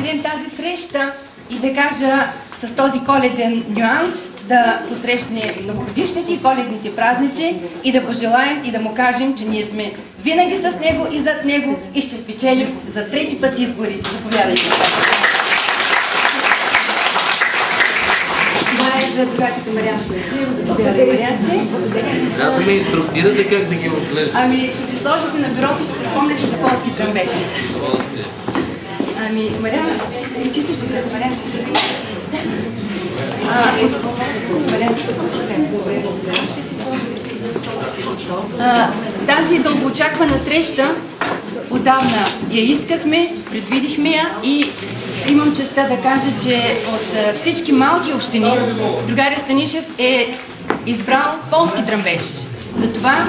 проведем тази среща и да кажа с този коледен нюанс, да посрещне новогодишните и коледните празници и да пожелаем и да му кажем, че ние сме винаги с него и зад него и ще спечелим за трети път изборите. Заповядайте. Това е за адвокатите Мариана Бояджиева. Заповядайте, Марианче. Трябва да ме инструктирате как да ги отглеждате. Ами, ще се сложите на бюрото и ще се спомняте за полски тръмбеж. Ами, Мариана, ти си тук, Марианче. Тази дългоочаквана среща отдавна я искахме, предвидихме я и имам честта да кажа, че от всички малки общини другаря Станишев е избрал полски тръмбеж. Затова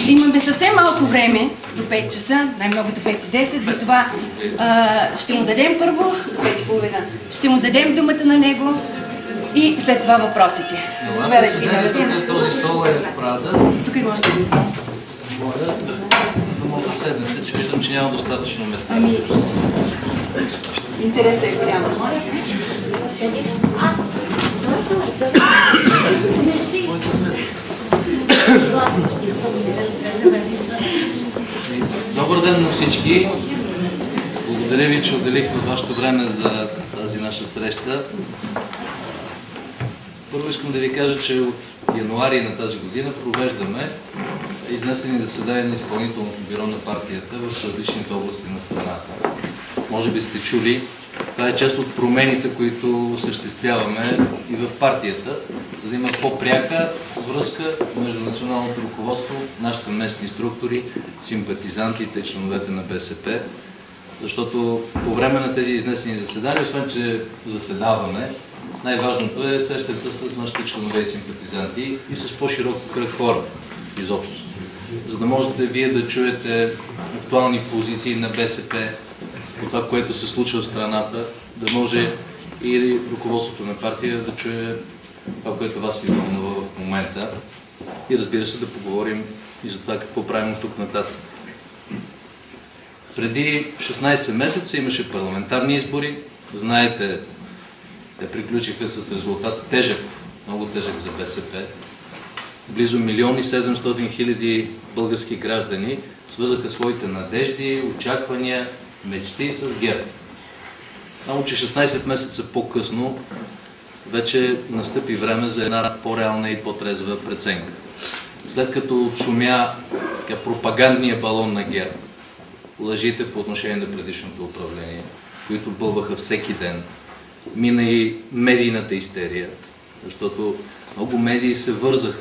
имаме съвсем малко време, до 5 часа, най-много до 5:10, затова ще му дадем първо, до 5:30, ще му дадем думата на него и след това въпросите. Заповядайте, този стол е празен. Тук има още един стол. Моля, да мога да седнете, че виждам, че няма достатъчно места. Ами, интересът е голяма. Добър ден на всички. Благодаря ви, че отделихте от вашето време за тази наша среща. Първо искам да ви кажа, че от януари на тази година провеждаме изнесени заседания на изпълнителното бюро на партията в различните области на страната. Може би сте чули, това е част от промените, които осъществяваме и в партията, за да има по-пряка връзка между националното ръководство, нашите местни структури, симпатизантите и членовете на БСП. Защото по време на тези изнесени заседания, освен че заседаваме, най-важното е срещата с нашите членове и симпатизанти и с по-широк кръг хора изобщо. За да можете вие да чуете актуални позиции на БСП по това, което се случва в страната, да може и ръководството на партия да чуе това, което вас ви вълнува в момента и разбира се да поговорим и за това какво правим тук нататък. Преди 16 месеца имаше парламентарни избори. Знаете, те приключиха с резултат тежък, много тежък за БСП. Близо 1 700 000 български граждани свързаха своите надежди, очаквания, мечти с ГЕРБ. Само че 16 месеца по-късно вече настъпи време за една по-реална и по-трезва преценка. След като отшумя пропагандния балон на ГЕРБ, лъжите по отношение на предишното управление, които бълваха всеки ден, мина и медийната истерия, защото много медии се вързаха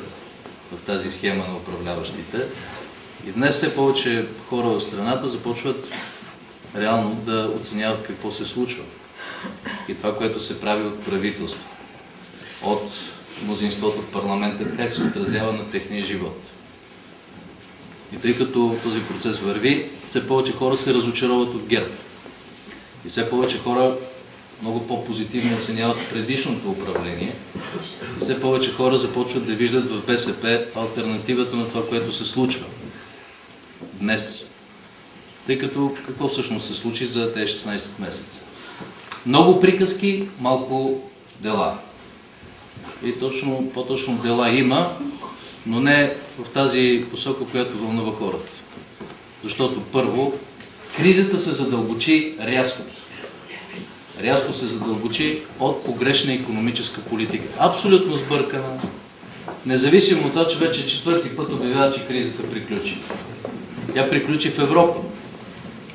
в тази схема на управляващите. И днес все повече хора в страната започват реално да оценяват какво се случва и това, което се прави от правителство, от мнозинството в парламента, как се отразява на техния живот. И тъй като този процес върви, все повече хора се разочароват от ГЕРБ. И все повече хора много по-позитивно оценяват предишното управление. И все повече хора започват да виждат в БСП алтернативата на това, което се случва днес. Тъй като какво всъщност се случи за тези 16 месеца? Много приказки, малко дела. И по-точно дела има, но не в тази посока, която вълнува хората. Защото първо, кризата се задълбочи рязко. Рязко се задълбочи от погрешна икономическа политика. Абсолютно сбъркана. Независимо от това, че вече четвърти път обявява, че кризата приключи. Тя приключи в Европа.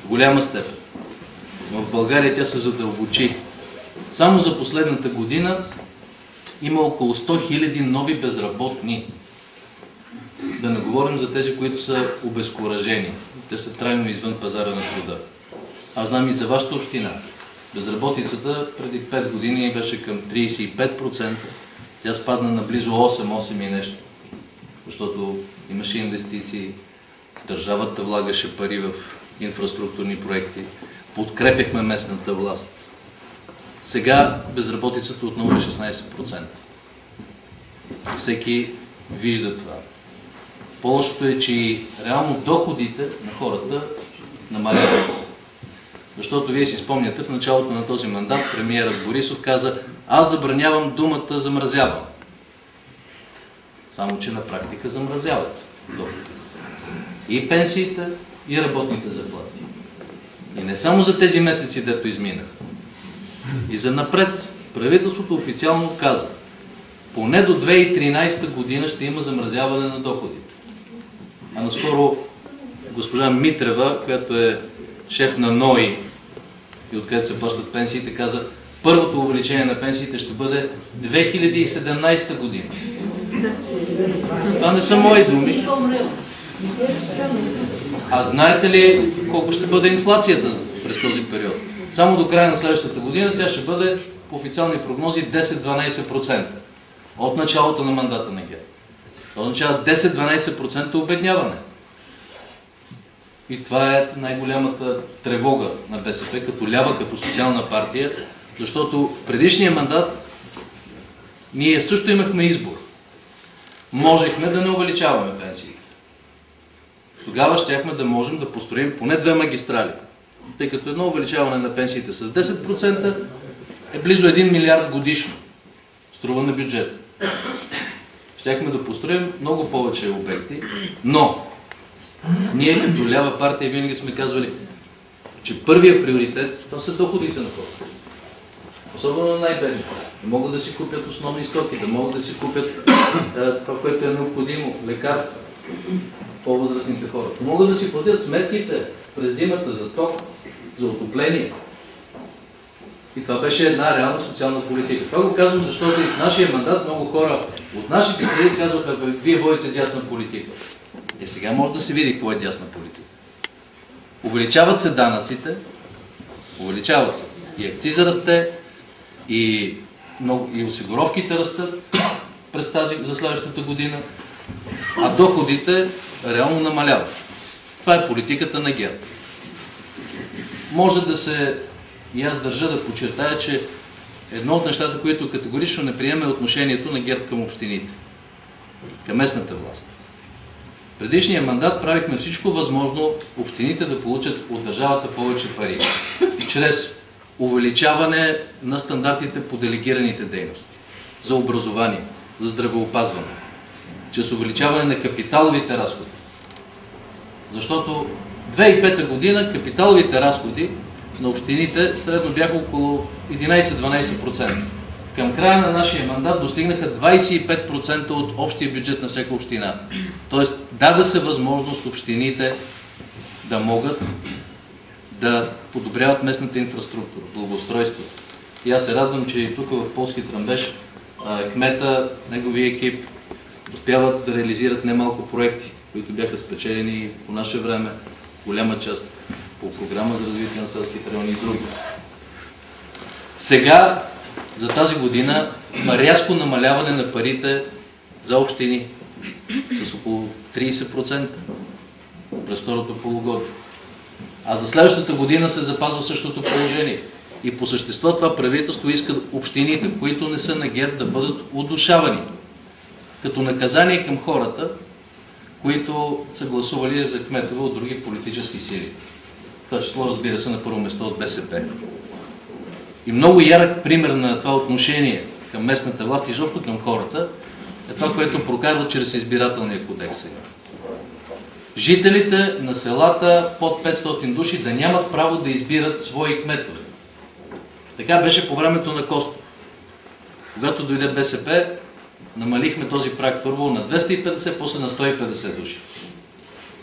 В голяма степен. Но в България тя се задълбочи. Само за последната година има около 100 000 нови безработни. Да не говорим за тези, които са обезкуражени. Те са трайно извън пазара на труда. Аз знам и за вашата община. Безработицата преди 5 години беше към 35%. Тя спадна на близо 8 и нещо. Защото имаше инвестиции, държавата влагаше пари в инфраструктурни проекти, подкрепяхме местната власт. Сега безработицата отново е 16%. Всеки вижда това. По-лошото е, че реално доходите на хората намаляват. Защото вие си спомняте, в началото на този мандат премиерът Борисов каза: аз забранявам думата замразявам. Само че на практика замразяват доходите. И пенсиите, и работните заплати. И не само за тези месеци, дето изминах. И за напред правителството официално каза: поне до 2013 година ще има замразяване на доходите. А наскоро госпожа Митрева, която е шеф на НОИ и откъдето се плащат пенсиите, каза: първото увеличение на пенсиите ще бъде 2017 година. Това не са мои думи. А знаете ли колко ще бъде инфлацията през този период? Само до края на следващата година тя ще бъде, по официални прогнози, 10-12%. От началото на мандата на ГЕРБ. Това означава 10-12% обедняване. И това е най-голямата тревога на БСП, като лява, като социална партия, защото в предишния мандат ние също имахме избор. Можехме да не увеличаваме пенсиите. Тогава щяхме да можем да построим поне 2 магистрали, тъй като едно увеличаване на пенсиите с 10% е близо 1 милиард годишно. Струва на бюджет. Щяхме да построим много повече обекти, но ние като лява партия винаги сме казвали, че първият приоритет това са доходите на хората. Особено на най-бедните. Да могат да си купят основни стоки, да могат да си купят това, което е необходимо, лекарства, по-възрастните хора. Да могат да си платят сметките през зимата за ток, за отопление. И това беше една реална социална политика. Това го казвам, защото и в нашия мандат много хора от нашите среди казваха: вие водите дясна политика. И сега може да се види какво е дясна политика. Увеличават се данъците, увеличават се. И акциза расте, и осигуровките растат за следващата година, а доходите реално намаляват. Това е политиката на ГЕРБ. Може да се, и аз държа да подчертая, че едно от нещата, които категорично не приема, е отношението на ГЕРБ към общините, към местната власт. В предишния мандат правихме всичко възможно общините да получат от държавата повече пари, чрез увеличаване на стандартите по делегираните дейности, за образование, за здравеопазване, чрез увеличаване на капиталовите разходи. Защото 2005 година капиталовите разходи на общините средно бяха около 11-12%. Към края на нашия мандат достигнаха 25% от общия бюджет на всяка община. Тоест, даде се възможност общините да могат да подобряват местната инфраструктура, благоустройство. И аз се радвам, че и тук в Полски Тръмбеш кмета, неговия екип успяват да реализират немалко проекти, които бяха спечелени по наше време, голяма част по програма за развитие на селските райони и други. Сега, за тази година, има рязко намаляване на парите за общини с около 30% през второто полугодие. А за следващата година се запазва същото положение. И по същество това правителство иска общините, които не са на ГЕРБ, да бъдат удушавани като наказание към хората, които са гласували за кметове от други политически сили. Това число, разбира се, на първо место от БСП. И много ярък пример на това отношение към местната власт и изобщо към хората е това, което прокарват чрез избирателния кодекс сега. Жителите на селата под 500 души да нямат право да избират свои кметове. Така беше по времето на Костов. Когато дойде БСП, намалихме този праг първо на 250, после на 150 души.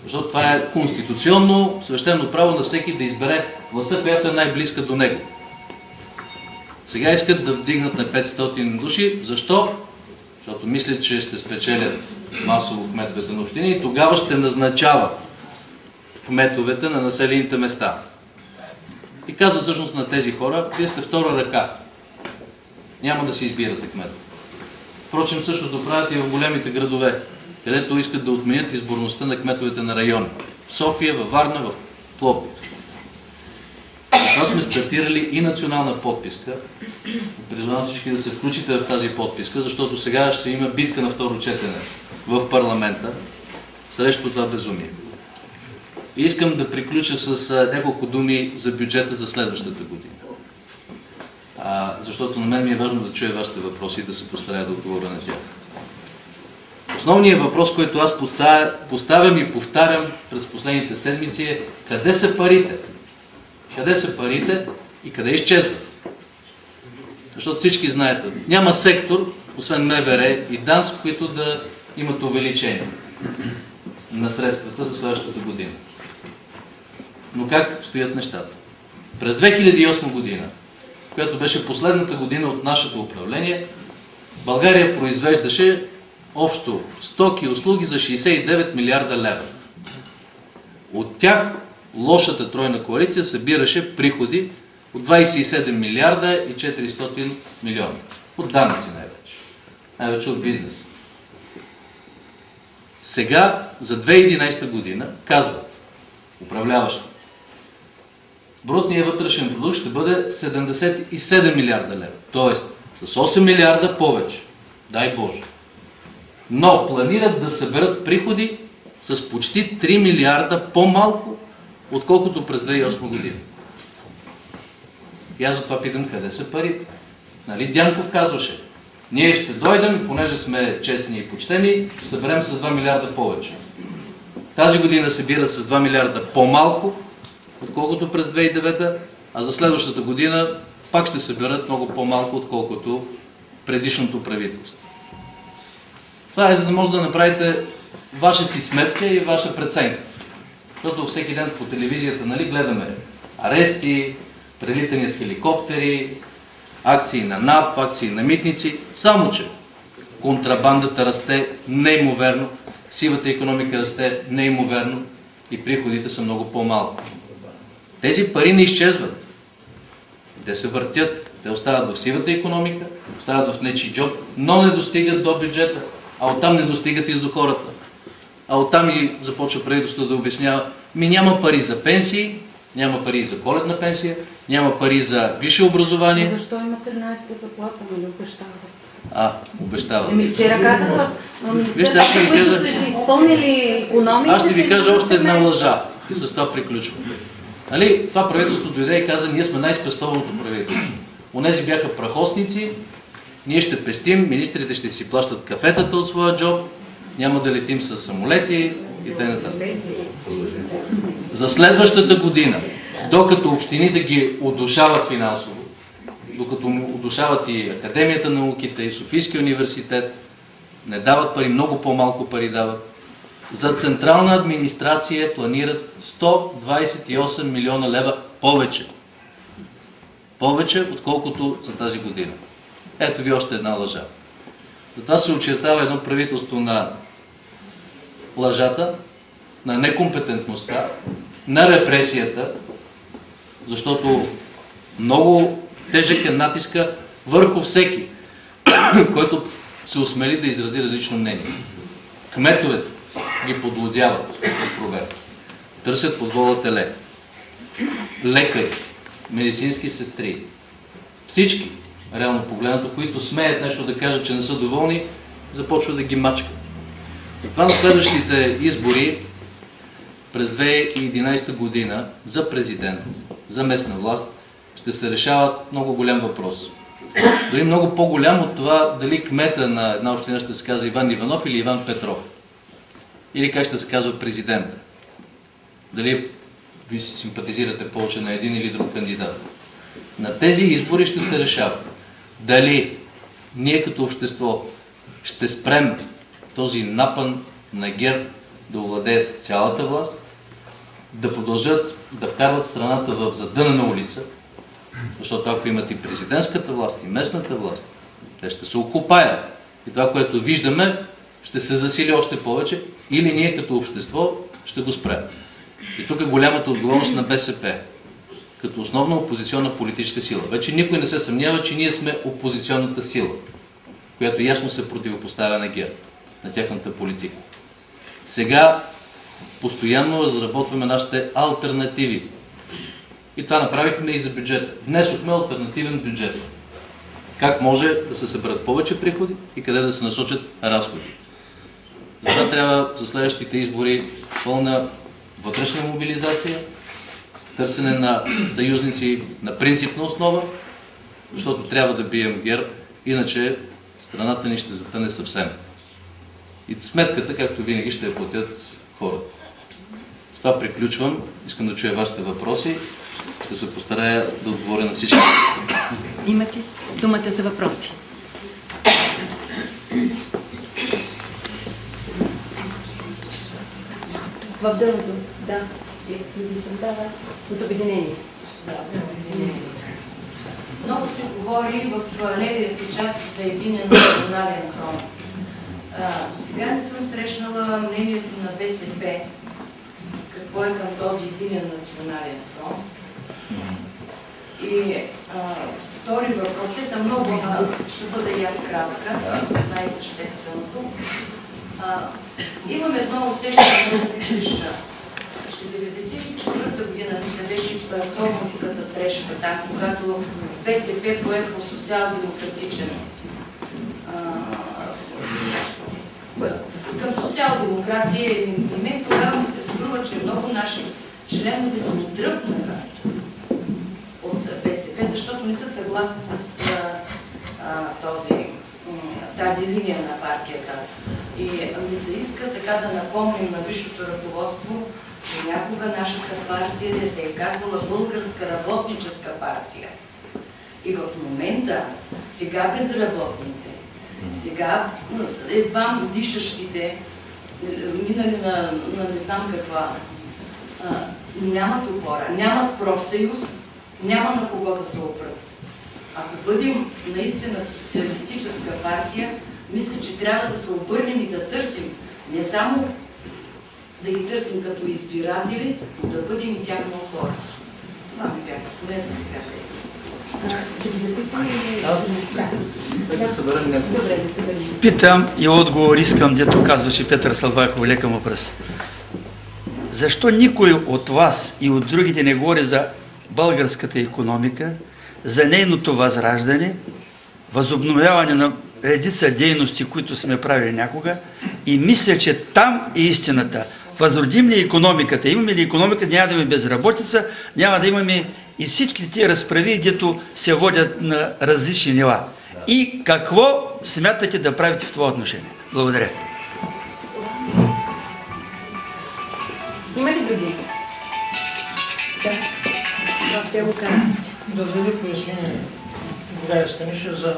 Защото това е конституционно, свещено право на всеки да избере властта, която е най-близка до него. Сега искат да вдигнат на 500 души. Защо? Защото мислят, че ще спечелят масово кметовете на общини и тогава ще назначават кметовете на населените места. И казват всъщност на тези хора: вие сте втора ръка. Няма да си избирате кметове. Впрочем, същото правят и в големите градове, където искат да отменят изборността на кметовете на райони. В София, във Варна, в Пловдив. Това сме стартирали и национална подписка. Призвавам всички да се включите в тази подписка, защото сега ще има битка на второ четене в парламента срещу това безумие. И искам да приключа с няколко думи за бюджета за следващата година. Защото на мен ми е важно да чуя вашите въпроси и да се постарая да отговоря на тях. Основният въпрос, който аз поставям и повтарям през последните седмици е: къде са парите? Къде са парите и къде изчезват? Защото всички знаете, няма сектор, освен МВР и ДАНС, в които да имат увеличение на средствата за следващата година. Но как стоят нещата? През 2008 година, която беше последната година от нашето управление, България произвеждаше общо стоки и услуги за 69 милиарда лева. От тях лошата тройна коалиция събираше приходи от 27 милиарда и 400 милиона. От данъци най-вече. Най-вече от бизнес. Сега, за 2011 година, казват управляващи: брутният вътрешен продукт ще бъде 77 милиарда лева. Тоест, с 8 милиарда повече. Дай Боже. Но планират да съберат приходи с почти 3 милиарда по-малко, отколкото през 2008 година. И аз затова питам: къде са парите? Нали Дянков казваше: ние ще дойдем, понеже сме честни и почтени, ще съберем с 2 милиарда повече. Тази година събират с 2 милиарда по-малко, отколкото през 2009, а за следващата година пак ще съберат много по-малко, отколкото предишното правителство. Това е, за да може да направите ваша си сметка и ваша преценка. Защото всеки ден по телевизията, нали, гледаме арести, прелитания с хеликоптери, акции на НАП, акции на митници. Само че контрабандата расте неимоверно, сивата икономика расте неимоверно и приходите са много по-малко. Тези пари не изчезват. Те се въртят, те остават в сивата икономика, остават в нечий джоб, но не достигат до бюджета, а оттам не достигат и до хората. А оттам и започва правителството да обяснява: няма пари за пенсии, няма пари за коледна пенсия, няма пари за висше образование. Защо има 13-та заплата, нали обещават? Обещават. Вчера казаха, министерството, които са изпълнили икономиката... Аз ще ви кажа още една лъжа и с това приключвам. Нали, това правителство дойде и каза: ние сме най-спестовното правителство. Онези бяха прахосници, ние ще пестим, министрите ще си плащат кафетата от своя джоб, няма да летим с самолети и т.н. За следващата година, докато общините ги удушават финансово, докато удушават и Академията на науките, и Софийския университет, не дават пари, много по-малко пари дават. За централна администрация планират 128 милиона лева повече. Повече, отколкото за тази година. Ето ви още една лъжа. Затова се очертава едно правителство на лъжата, на некомпетентността, на репресията, защото много тежък е натиска върху всеки, който се осмели да изрази различно мнение. Кметовете ги подлудяват от проверки. Търсят под гола теле. Лекари, медицински сестри, всички, реално погледнато, които смеят нещо да кажат, че не са доволни, започват да ги мачкат. Затова на следващите избори през 2011 година за президент, за местна власт, ще се решават много голям въпрос. Дори много по-голям от това дали кмета на една община ще се казва Иван Иванов или Иван Петров. Или как ще се казва президент. Дали ви симпатизирате повече на един или друг кандидат. На тези избори ще се решава дали ние като общество ще спрем този напън на ГЕРБ да овладеят цялата власт, да продължат да вкарват страната в задънена улица, защото ако имат и президентската власт, и местната власт, те ще се окупаят. И това, което виждаме, ще се засили още повече, или ние като общество ще го спрем. И тук е голямата отговорност на БСП, като основна опозиционна политическа сила. Вече никой не се съмнява, че ние сме опозиционната сила, която ясно се противопоставя на ГЕРБ, на тяхната политика. Сега постоянно разработваме нашите алтернативи. И това направихме и за бюджета. Внесохме алтернативен бюджет. Как може да се съберат повече приходи и къде да се насочат разходи. Затова трябва за следващите избори пълна вътрешна мобилизация, търсене на съюзници на принципна основа, защото трябва да бием ГЕРБ, иначе страната ни ще затъне съвсем. И сметката, както винаги, ще я платят хората. С това приключвам. Искам да чуя вашите въпроси. Ще се постарая да отговоря на всички. Имате думата за въпроси. В дълното, да. От обединение. Много се говори в левия печат за единен национален фронт. Сега не съм срещнала мнението на БСП. Какво е към този единен национален фронт? И втори въпрос. Те са много, ще бъда и аз кратка, най-същественото. Имам едно усещане, може би пиша. Още 1994 година не беше Солунската среща, там, когато БСП пое по социал-демократичен към социал-демокрация и мен тогава ми се струва, че много наши членове се отдръпнаха от БСП, защото не са съгласни с тази линия на партията. И ми се иска така да напомним на висшето ръководство, че някога нашата партия се е казвала Българска работническа партия. И в момента, сега безработните, сега едва дишащите, минали на не знам каква, нямат опора, нямат профсъюз, няма на кого да се опрат. Ако бъдем наистина социалистическа партия, мисля, че трябва да се обърнем и да търсим, не само да ги търсим като избиратели, но да бъдем и тяхна опора. Това ми бяха, поне за сега. Питам и отговор искам, дето казваше Петър Салваков, лека му пръст. Защо никой от вас и от другите не говори за българската икономика, за нейното възраждане, възобновяване на редица дейности, които сме правили някога, и мисля, че там е истината. Възродим ли икономиката? Имаме ли икономика, няма да имаме безработица, няма да имаме и всички тия разправи, дето се водят на различни нива. И какво смятате да правите в това отношение? Благодаря. Има ли други? Да. В село Каранци. Да даде пояснение Галя Станишев за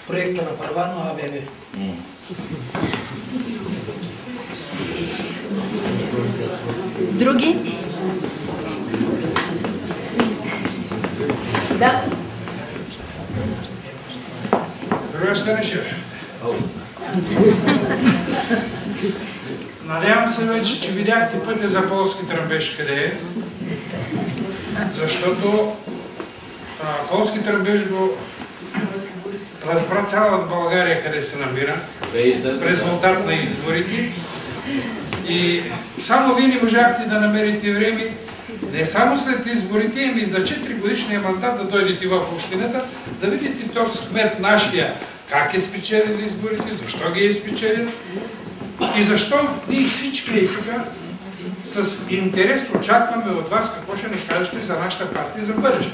проекта на Първано АБВ. Други? Да. Галя Станишев. Надявам се вече, че видяхте пътя за полски тръмбеж къде е, защото полски тръмбеж го разбра цялата България къде се намира в резултат на изборите и само вие не можахте да намерите време не само след изборите, ами за 4 годишния мандат да дойдете в общината, да видите този кмет нашия как е спечелил изборите, защо ги е спечелил и защо ние всички тук с интерес очакваме от вас какво ще ни кажете за нашата партия за бъдеще.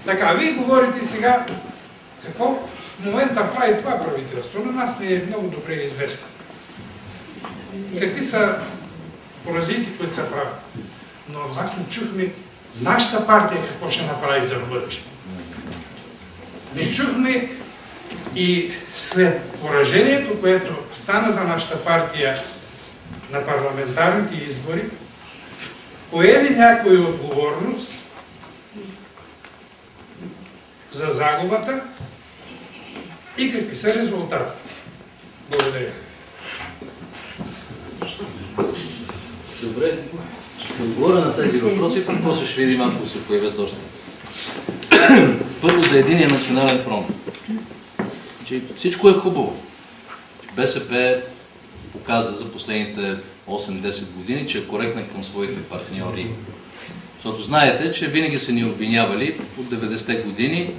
Така, вие говорите сега какво в момента прави това правителство. На нас не е много добре известно. Какви са поразите, които се правят. Но от вас не чухме нашата партия какво ще направи за бъдеще. Не чухме и след поражението, което стана за нашата партия на парламентарните избори, пое ли някой отговорност за загубата и какви са резултатите? Благодаря. Добре, ще отговоря на тези въпроси, после ще видим, ако се появят още. Първо за единия национален фронт. Всичко е хубаво. БСП показа за последните 8-10 години, че е коректна към своите партньори. Защото знаете, че винаги са ни обвинявали от 90-те години,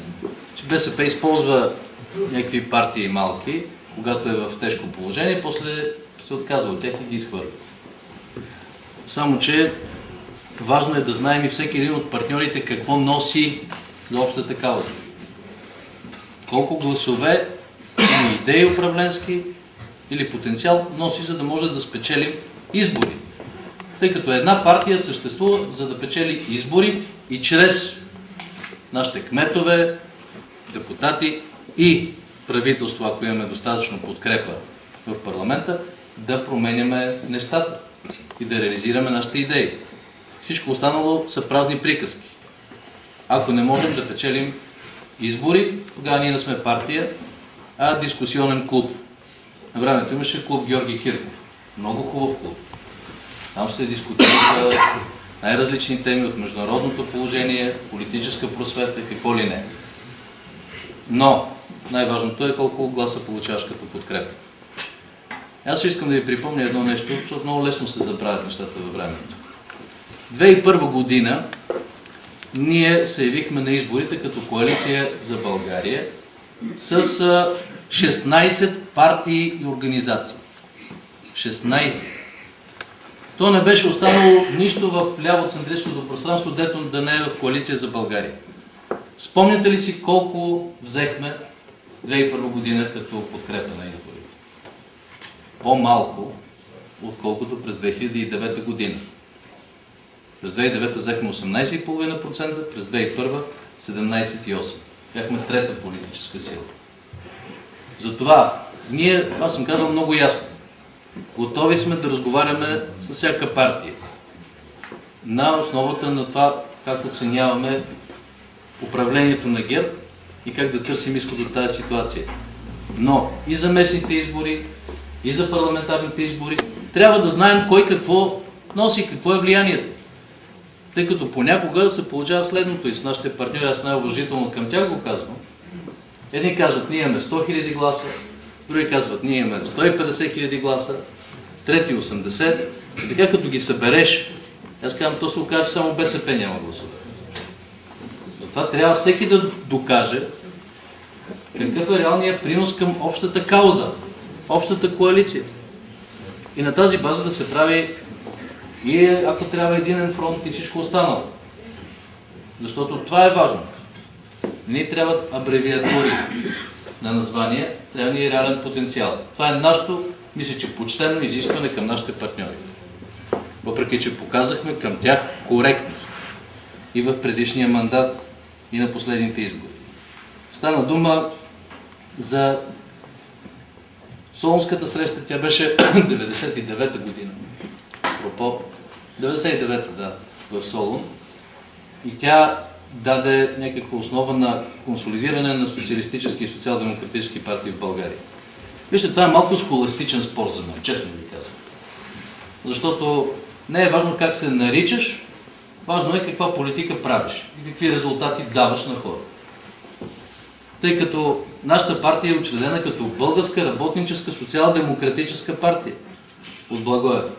че БСП използва някакви партии малки, когато е в тежко положение, после се отказва от тях и ги изхвърля. Само че важно е да знаем и всеки един от партньорите какво носи за общата кауза. Колко гласове или идеи управленски или потенциал носи, за да може да спечелим избори. Тъй като една партия съществува, за да печели избори и чрез нашите кметове, депутати и правителство, ако имаме достатъчно подкрепа в парламента, да променяме нещата и да реализираме нашите идеи. Всичко останало са празни приказки. Ако не можем да печелим избори, тогава ние не сме партия, а дискусионен клуб. На времето имаше клуб Георги Кирков. Много хубав клуб. Там се дискутираха най-различни теми от международното положение, политическа просвета, какво ли не. Но най-важното е колко гласа получаваш като подкрепа. Аз ще искам да ви припомня едно нещо, защото много лесно се забравят нещата във времето. 2001 година ние се явихме на изборите като Коалиция за България с 16 партии и организации. 16. То не беше останало нищо в ляво-центристското пространство, дето да не е в Коалиция за България. Спомняте ли си колко взехме 2001 година като подкрепа на изборите? По-малко, отколкото през 2009 година. През 2009 взехме 18,5%, през 2001 17,8%. Бяхме трета политическа сила. Затова ние, аз съм казал много ясно, готови сме да разговаряме с всяка партия на основата на това как оценяваме управлението на ГЕРБ и как да търсим изход от тази ситуация. Но и за местните избори, и за парламентарните избори трябва да знаем кой какво носи, какво е влиянието. Тъй като понякога се получава следното и с нашите партньори, аз най-уважително към тях го казвам. Едни казват, ние имаме 100 000 гласа, други казват, ние имаме 150 000 гласа, трети 80. И така като ги събереш, аз казвам, то се окаже, че само БСП няма гласове. Затова трябва всеки да докаже какъв е реалният принос към общата кауза, общата коалиция. И на тази база да се прави и ако трябва единен фронт и всичко останало. Защото това е важно. Не трябват абревиатури на названия, трябва ни реален потенциал. Това е нашето, мисля, че почтено изискване към нашите партньори. Въпреки, че показахме към тях коректност и в предишния мандат, и на последните избори. Стана дума за Солунската среща, тя беше 99-та година. Пропо, 99-та, да, в Солун. И тя даде някаква основа на консолидиране на социалистически и социал-демократически партии в България. Вижте, това е малко схоластичен спор за мен, честно ви казвам. Защото не е важно как се наричаш, важно е каква политика правиш и какви резултати даваш на хората. Тъй като нашата партия е учредена като Българска работническа социал-демократическа партия от Благоевград.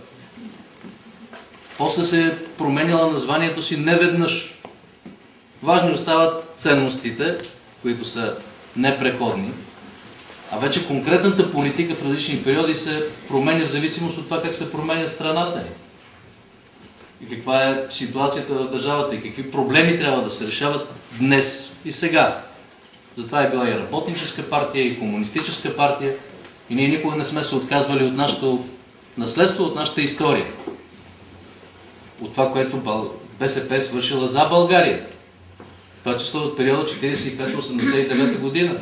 После се е променяла названието си неведнъж. Важни остават ценностите, които са непреходни, а вече конкретната политика в различни периоди се променя в зависимост от това как се променя страната ни. И каква е ситуацията в държавата и какви проблеми трябва да се решават днес и сега. Затова е била и работническа партия, и комунистическа партия. И ние никога не сме се отказвали от нашето наследство, от нашата история. От това, което БСП е свършила за България. Това число от периода 45-89 година.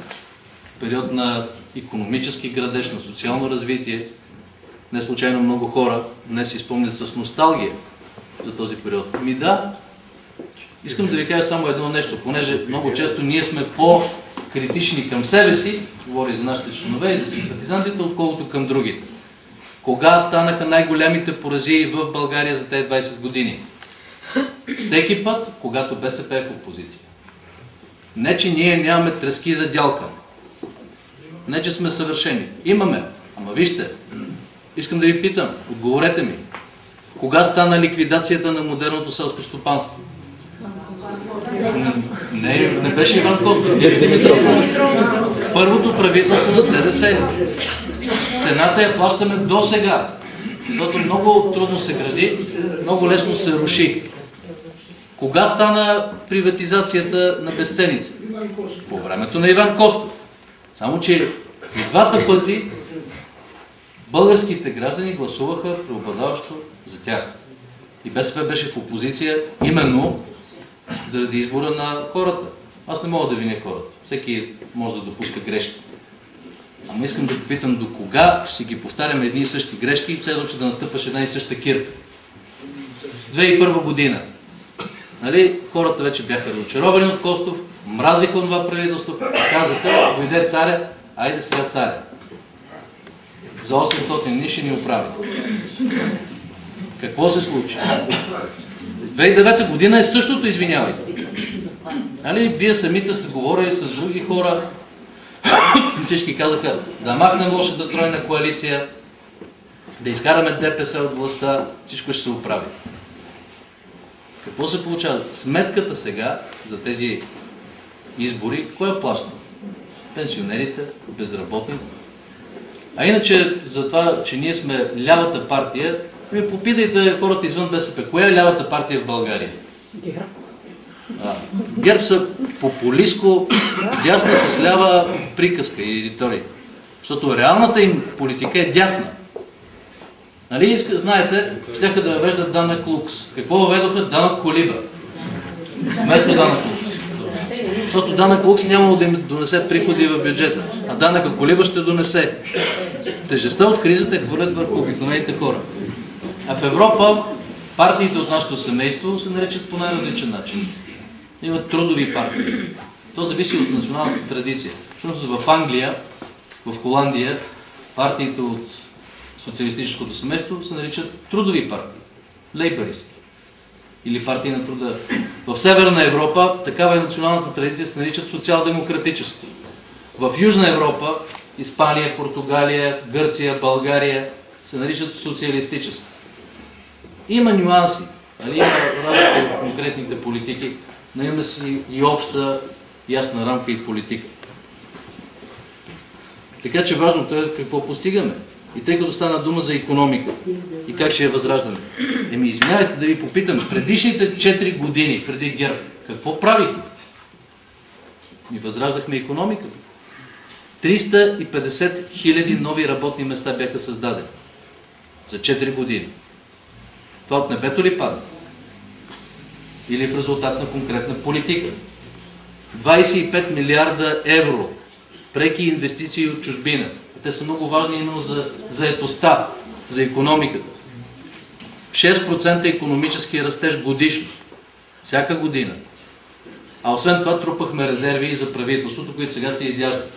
Период на икономически градеж, на социално развитие. Не случайно много хора днес си спомнят с носталгия за този период. Ми да, искам да ви кажа само едно нещо, понеже много често ние сме по-критични към себе си, говори за нашите членове и за симпатизантите, отколкото към другите. Кога станаха най-голямите поразии в България за тези 20 години? Всеки път, когато БСП е в опозиция. Не, че ние нямаме трески за дялка. Не, че сме съвършени. Имаме. Ама вижте, искам да ви питам, отговорете ми. Кога стана ликвидацията на модерното селско стопанство? Не беше Иван Костов. Първото правителство на СДС. Цената я плащаме до сега. Защото много трудно се гради, много лесно се руши. Кога стана приватизацията на Безценица? По времето на Иван Костов. Само че и двата пъти българските граждани гласуваха преобладаващо за тях. И БСП беше в опозиция именно заради избора на хората. Аз не мога да виня хората. Всеки може да допуска грешки. Ама искам да попитам до кога ще си ги повтаряме едни и същи грешки и следващото да настъпваш една и съща кирка. 2001 година. Нали, хората вече бяха разочаровани от Костов, мразиха това правителство, казаха, дойде царя, айде сега царя. За 800 дни ще ни оправи. Какво се случи? 2009 година е същото, извинявайте. Нали, вие самите сте говорили с други хора, всички казаха да махнем лошата тройна коалиция, да изкараме ДПС от властта, всичко ще се оправи. Какво се получава? Сметката сега за тези избори, кой я плаща? Пенсионерите, безработните. А иначе за това, че ние сме лявата партия, ми попитайте хората извън БСП, коя е лявата партия в България? ГЕРБ са популистко дясна с лява приказка и риторика. Защото реалната им политика е дясна. Нали, знаете, щяха да въвеждат данък лукс. Какво въведоха? Данък колиба. Вместо данък лукс. Защото данък лукс нямало да им донесе приходи в бюджета, а данъка колиба ще донесе. Тежестта от кризата е хвърлят върху обикновените хора. А в Европа партиите от нашето семейство се наричат по най-различен начин. Имат трудови партии. То зависи от националната традиция. Защото в Англия, в Холандия, партиите от социалистическото семейство се наричат трудови партии. Лейбаристи. Или партии на труда. В Северна Европа такава е националната традиция, се наричат социал-демократически. В Южна Европа, Испания, Португалия, Гърция, България се наричат социалистически. Има нюанси. Има разлика в конкретните политики, но имаме си и обща ясна рамка и политика. Така че важното е какво постигаме. И тъй като стана дума за икономика и как ще я възраждаме. Извинявайте да ви попитам, предишните 4 години преди ГЕРБ, какво правихме? Ми възраждахме икономиката. 350 000 нови работни места бяха създадени за 4 години. Това от небето ли пада? Или в резултат на конкретна политика? 25 милиарда евро преки инвестиции от чужбина. Те са много важни именно за заетостта, за икономиката. 6% икономически растеж годишно. Всяка година. А освен това трупахме резерви и за правителството, които сега се изяждат.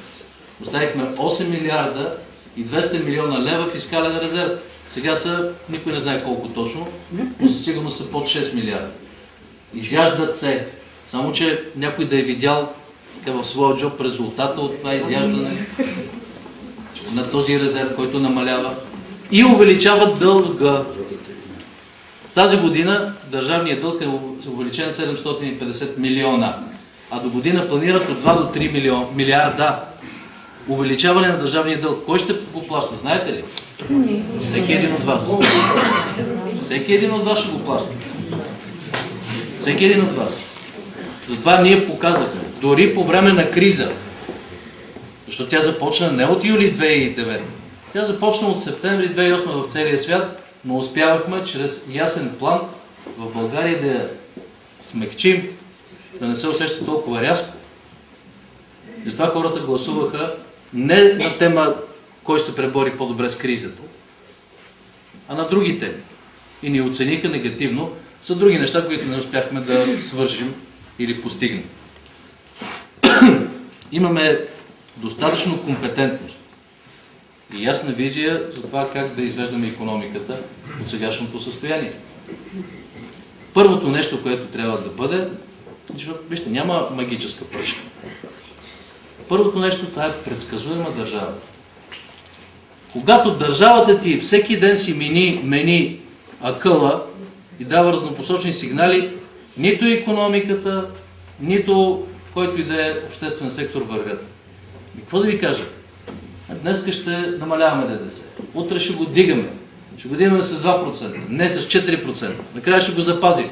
Оставихме 8 милиарда и 200 милиона лева фискален резерв. Сега са, никой не знае колко точно, но със сигурност са под 6 милиарда. Изяждат се. Само, че някой да е видял в своя джоб резултата от това изяждане на този резерв, който намалява и увеличава дълга. Тази година държавният дълг е увеличен 750 милиона, а до година планират от 2 до 3 милиарда. Увеличаване на държавния дълг. Кой ще го плаща? Знаете ли? Всеки един от вас. Всеки един от вас ще го плаща. Всеки един от вас. Затова ние показахме, дори по време на криза, защото тя започна не от юли 2009, тя започна от септември 2008 в целия свят, но успявахме чрез ясен план в България да я смекчим, да не се усеща толкова рязко. И затова хората гласуваха не на тема кой ще се пребори по-добре с кризата, а на други теми. И ни оцениха негативно за други неща, които не успяхме да свържим или постигнем. Имаме достатъчно компетентност и ясна визия за това как да извеждаме икономиката от сегашното състояние. Първото нещо, което трябва да бъде, защото, вижте, няма магическа пръчка. Първото нещо, това е предсказуема държава. Когато държавата ти всеки ден си мени акъла и дава разнопосочни сигнали, нито икономиката, нито който и да е обществен сектор вървят. И какво да ви кажа? Днес ще намаляваме ДДС. Утре ще го дигаме. Ще го дигаме с 2%, не с 4%. Накрая ще го запазим.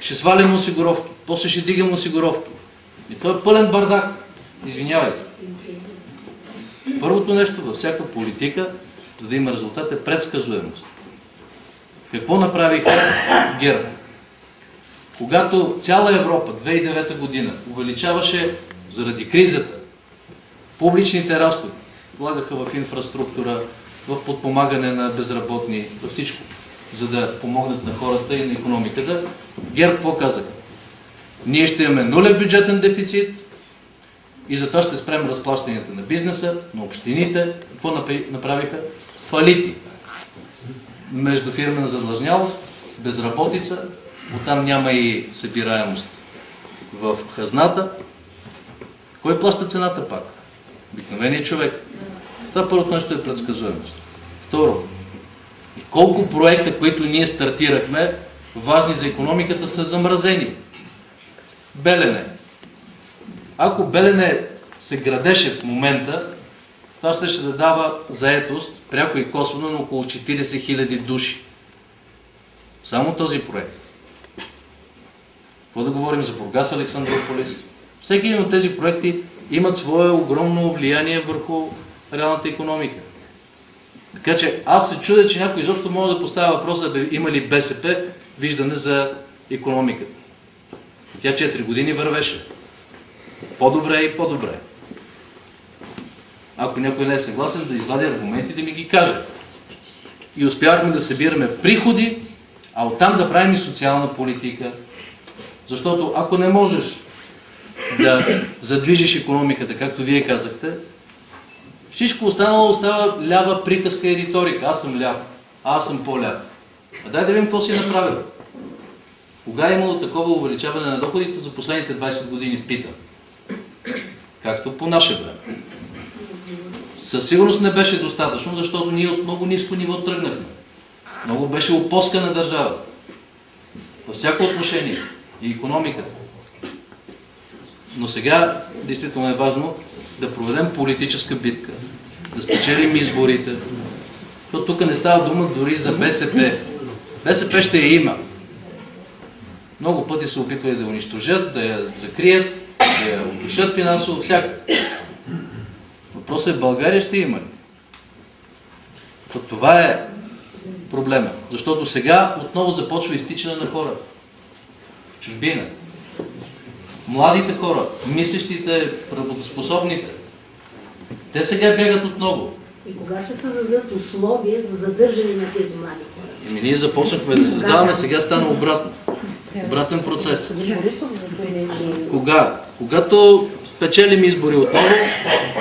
Ще свалим осигуровки, после ще дигаме осигуровки. И той е пълен бардак. Извинявайте. Първото нещо във всяка политика, за да има резултат, е предсказуемост. Какво направиха ГЕРБ? Когато цяла Европа 2009 година увеличаваше заради кризата публичните разходи, влагаха в инфраструктура, в подпомагане на безработни, във всичко, за да помогнат на хората и на икономиката, ГЕРБ какво казаха? Ние ще имаме нулев бюджетен дефицит и затова ще спрем разплащанията на бизнеса, на общините. Какво направиха? Фалити. Междуфирмена задлъжнялост, безработица, оттам няма и събираемост в хазната. Кой плаща цената пак? Обикновеният човек. Това първото нещо е предсказуемост. Второ, колко проекта, които ние стартирахме, важни за икономиката, са замразени. Белене. Ако Белене се градеше в момента, това ще да дава заетост, пряко и косвено, на около 40 000 души. Само този проект. Какво да говорим за Бургас, Александрополис? Всеки един от тези проекти имат свое огромно влияние върху реалната икономика. Така че аз се чудя, че някой изобщо може да поставя въпроса, има ли БСП виждане за икономиката. И тя 4 години вървеше. По-добре и по-добре. Ако някой не е съгласен, да извади аргументи, да ми ги каже. И успявахме да събираме приходи, а оттам да правим и социална политика. Защото ако не можеш да задвижиш икономиката, както вие казахте, всичко останало остава лява приказка и риторика. Аз съм ляв, аз съм по-ляв. А дай да видим какво си е направил. Кога е имало такова увеличаване на доходите за последните 20 години, питам. Както по наше време. Със сигурност не беше достатъчно, защото ние от много ниско ниво тръгнахме. Много беше опоскана държава. Във всяко отношение. И икономиката. Но сега действително е важно да проведем политическа битка. Да спечелим изборите. Защото тук не става дума дори за БСП. БСП ще я има. Много пъти се опитвали да я унищожат, да я закрият, да я удушат финансово, всяка. Въпросът е, България ще има ли? Това е проблема. Защото сега отново започва изтичане на хора. В чужбина. Младите хора, мислещите, работоспособните. Те сега бягат отново. И кога ще се създадат условия за задържане на тези млади хора? Ние започнахме да създаваме, сега стана обратно. Обратен процес. Кога? Когато спечелим избори отново,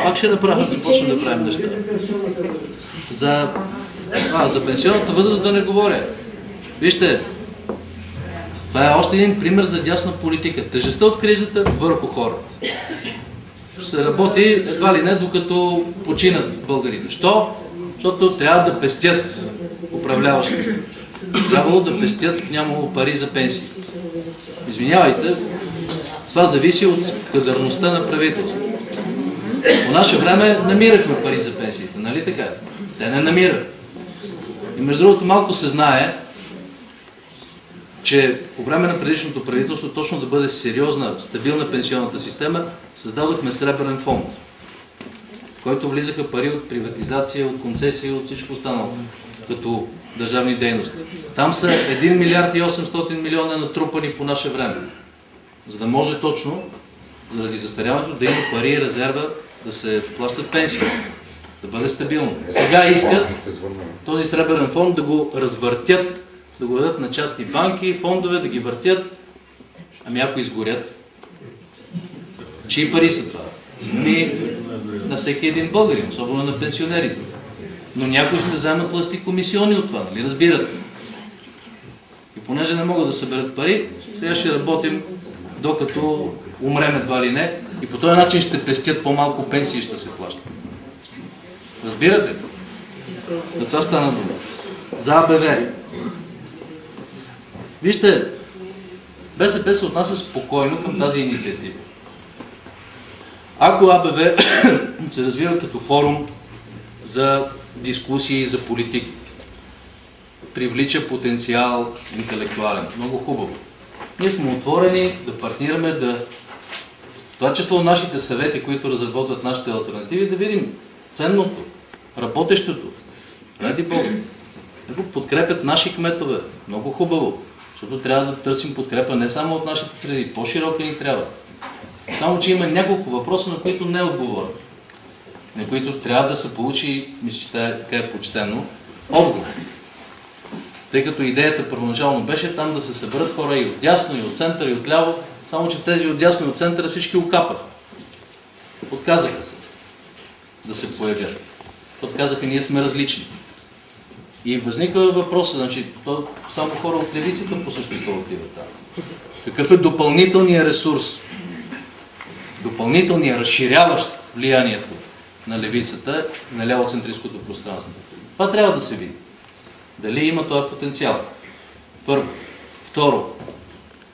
пак ще започнем да правим неща. За пенсионната възраст да не говоря. Вижте, това е още един пример за дясна политика. Тежестта от кризата върху хората. Ще се работи едва ли не, докато починат българите. Що? Защото трябва да пестят управляващите. Трябвало да пестят, нямало пари за пенсии. Извинявайте, това зависи от кадърността на правителството. По наше време намирахме пари за пенсиите, нали така? Те не намират. И между другото малко се знае, че по време на предишното правителство, точно да бъде сериозна, стабилна пенсионната система, създадохме Сребърен фонд, в който влизаха пари от приватизация, от концесии, от всичко останало, като държавни дейности. Там са 1 милиард и 800 милиона натрупани по наше време. За да може точно, заради застаряването, да има пари и резерва да се плащат пенсии, да бъде стабилно. Сега искат този Сребърен фонд да го развъртят, да го дадат на частни банки, фондове, да ги въртят. Ами ако изгорят, чии пари са това? На всеки един българин, особено на пенсионерите. Но някои ще вземат власти комисиони от това, нали разбират? И понеже не могат да съберат пари, сега ще работим докато умрем едва ли не и по този начин ще пестят по-малко пенсии ще се плащат. Разбирате? За това стана дума. За АБВ. Вижте, БСП се отнася спокойно към тази инициатива. Ако АБВ се развива като форум за дискусии и за политики, привлича потенциал интелектуален. Много хубаво. Ние сме отворени да партнираме, в това число нашите съвети, които разработват нашите алтернативи, да видим ценното, работещото. Ради Бога. Да го подкрепят наши кметове. Много хубаво. Защото трябва да търсим подкрепа не само от нашите среди, по-широка ни трябва. Само, че има няколко въпроса, на които не е отговорено. На които трябва да се получи, мисля, че така е почтено, отговор. Тъй като идеята първоначално беше там да се съберат хора и от дясно, и от център, и от ляво, само че тези от дясно и от центъра всички окапаха. Отказаха се да се появят. Отказаха, ние сме различни. И възниква въпросът, значи, само хора от левицата по същество отиват там. Какъв е допълнителният ресурс, допълнителният разширяващ влиянието на левицата и на лявоцентристското пространство? Това трябва да се види. Дали има този потенциал? Първо. Второ,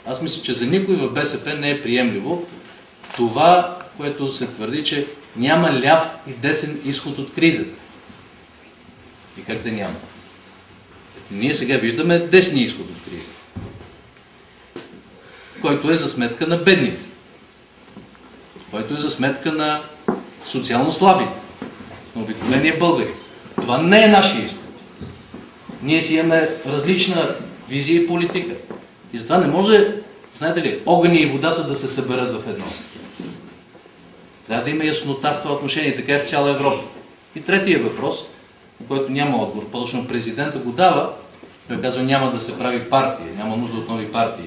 аз мисля, че за никой в БСП не е приемливо това, което се твърди, че няма ляв и десен изход от кризата. И как да няма? Ние сега виждаме десния изход от кризата, който е за сметка на бедните, който е за сметка на социално слабите, на обикновения българи. Това не е нашия изход. Ние си имаме различна визия и политика. И затова не може, знаете ли, огъня и водата да се съберат в едно. Трябва да има яснота в това отношение, така е в цяла Европа. И третия въпрос, на който няма отговор, по-точно президента го дава, той казва, няма да се прави партия, няма нужда от нови партии.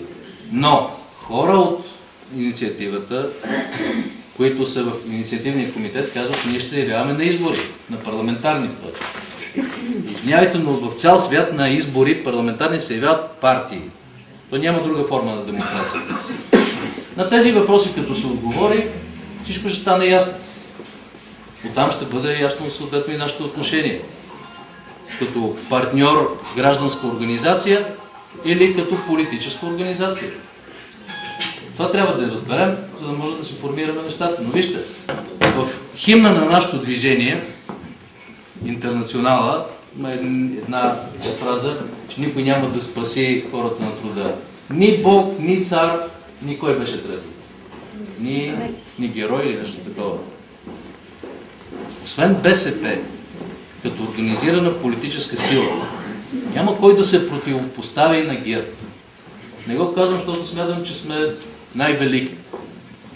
Но хора от инициативата, които са в инициативния комитет, казват, ние ще се явяваме на избори, на парламентарни в това. Извинявайте, но в цял свят на избори парламентарни се явяват партии. То няма друга форма на демокрацията. На тези въпроси, като се отговори, всичко ще стане ясно. Оттам ще бъде ясно съответно и нашето отношение. Като партньор гражданска организация или като политическа организация. Това трябва да разберем, за да може да се формираме нещата. Но вижте, в химна на нашето движение, Интернационала, има една фраза, че никой няма да спаси хората на труда. Ни Бог, ни цар, ни кой беше трети. Ни герой или нещо такова. Освен БСП, като организирана политическа сила, няма кой да се противопостави на ГЕРБ. Не го казвам, защото смятам, че сме най-велики.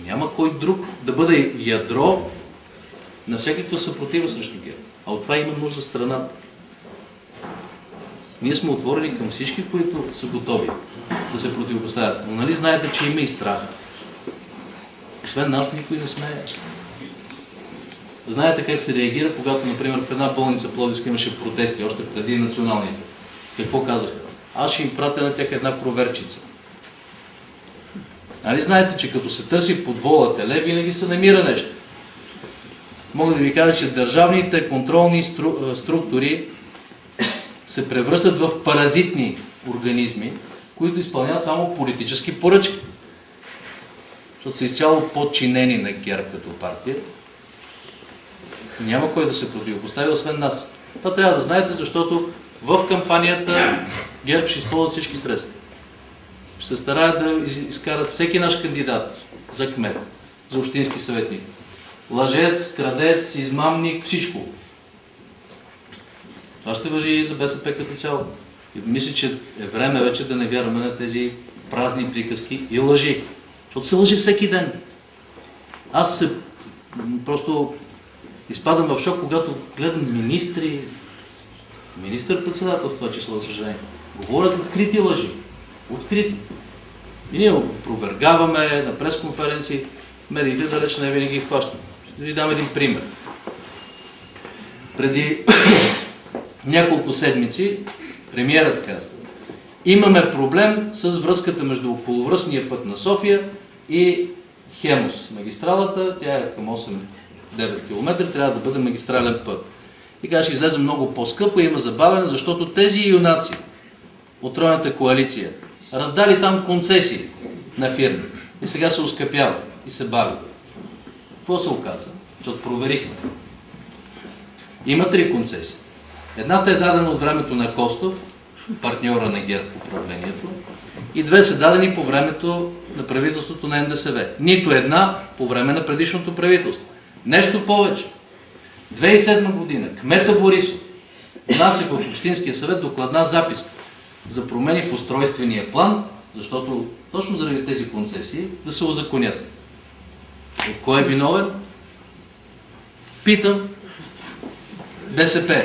Няма кой друг да бъде ядро на всякаква съпротива срещу ГЕРБ. А от това има нужда страната. Ние сме отворени към всички, които са готови да се противопоставят. Но нали знаете, че има и страх. Освен нас никой не смее. Знаете как се реагира, когато, например, в една болница Пловдивска имаше протести, още преди националните. Какво казаха? Аз ще им пратя на тях една проверчица. Нали знаете, че като се търси под вола теле, винаги се намира нещо. Мога да ви кажа, че държавните контролни структури се превръщат в паразитни организми, които изпълняват само политически поръчки. Защото са изцяло подчинени на ГЕРБ като партия. Няма кой да се противопостави, освен нас. Това трябва да знаете, защото в кампанията ГЕРБ ще използват всички средства. Ще се стараят да изкарат всеки наш кандидат за кмет, за общински съветник. Лъжец, крадец, измамник, всичко. Това ще важи и за БСП като цяло. И мисля, че е време вече да не вярваме на тези празни приказки и лъжи. Защото се лъжи всеки ден. Аз се просто изпадам в шок, когато гледам министри, министър-председател в това число, за съжаление. Говорят открити лъжи. Открити. И ние опровергаваме на пресконференции. Медиите далеч не винаги хващат. Ще ви дам един пример. Преди няколко седмици премиерът казва: имаме проблем с връзката между околовръстния път на София и Хемус. Магистралата, тя е към 8-9 км, трябва да бъде магистрален път. И казва, ще излезе много по-скъпо и има забавяне, защото тези юнаци от тройната коалиция раздали там концесии на фирми и сега се оскъпява и се бави. Какво се оказа? Защото проверихме. Има 3 концесии. Едната е дадена от времето на Костов партньора на ГЕРБ в управлението, и 2 са дадени по времето на правителството на НДСВ. Нито една по време на предишното правителство. Нещо повече. 2007 година кмета Борисов внася в Общинския съвет докладна записка за промени в устройствения план, защото точно заради тези концесии да се узаконят. Кой е виновен? Питам. БСП.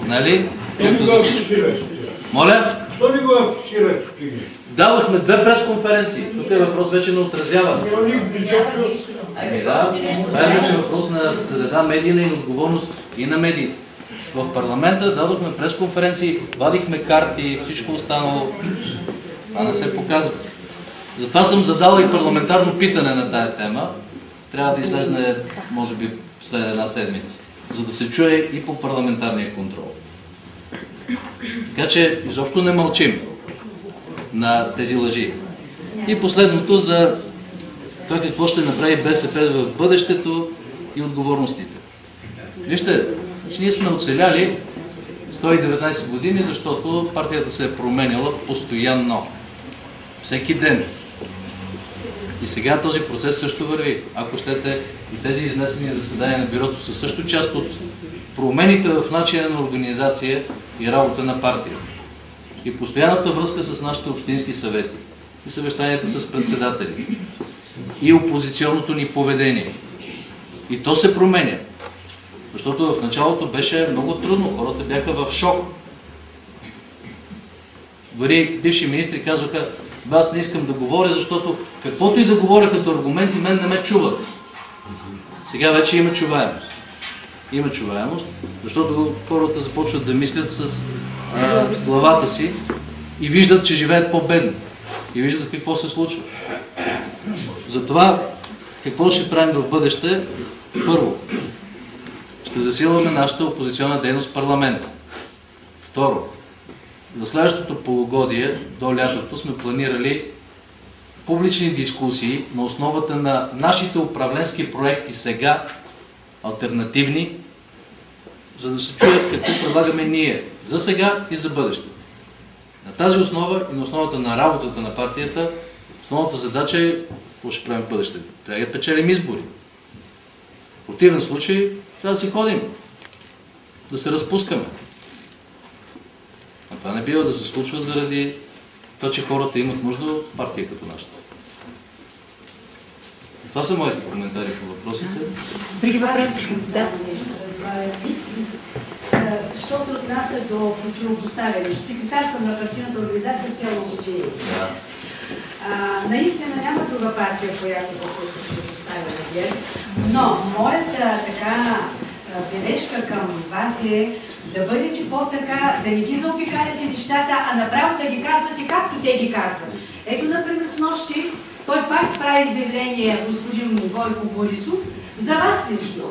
Нали? Моля? Що ли го афишира? Дадохме 2 пресконференции. Тук е въпрос вече на отразяване. Ами да, това е вече въпрос на среда медийна и отговорност и на медиите. В парламента дадохме пресконференции, вадихме карти, всичко останало. Това не се показва. Затова съм задал и парламентарно питане на тая тема. Трябва да излезне, може би, след 1 седмица, за да се чуе и по парламентарния контрол. Така че изобщо не мълчим на тези лъжи. И последното за това какво ще направи БСП в бъдещето и отговорностите. Вижте, че ние сме оцеляли 119 години, защото партията се е променяла постоянно. Всеки ден. И сега този процес също върви. Ако щете, и тези изнесени заседания на бюрото са също част от промените в начина на организация и работа на партията. И постоянната връзка с нашите общински съвети, и съвещанията с председатели, и опозиционното ни поведение. И то се променя. Защото в началото беше много трудно, хората бяха в шок. Дори бивши министри казваха: аз не искам да говоря, защото каквото и да говоря като аргументи, мен не ме чуват. Сега вече има чуваемост. Има чуваемост, защото хората започват да мислят с главата си и виждат, че живеят по-бедно. И виждат какво се случва. Затова, какво ще правим в бъдеще? Първо, ще засилваме нашата опозиционна дейност в парламента. Второ, за следващото полугодие, до лятото, сме планирали публични дискусии на основата на нашите управленски проекти сега, алтернативни, за да се чуят какво предлагаме ние за сега и за бъдещето. На тази основа и на основата на работата на партията, основната задача е какво ще правим в бъдещето. Трябва да печелим избори. В противен случай трябва да си ходим, да се разпускаме. А това не бива да се случва заради това, че хората имат нужда от партия като нашата. Това са моите коментари по въпросите. Други въпроси? Да. Що се отнася до противопоставяне? Секретар съм на партийната организация село Учение. Наистина няма друга партия, която да се противопоставя на ГЕРБ, но моята така бележка към вас е да бъдете по-така, да не ги заобикаляте нещата, а направо да ги казвате както те ги казват. Ето, например, с нощи той пак прави изявление, господин Бойко Борисов, за вас лично,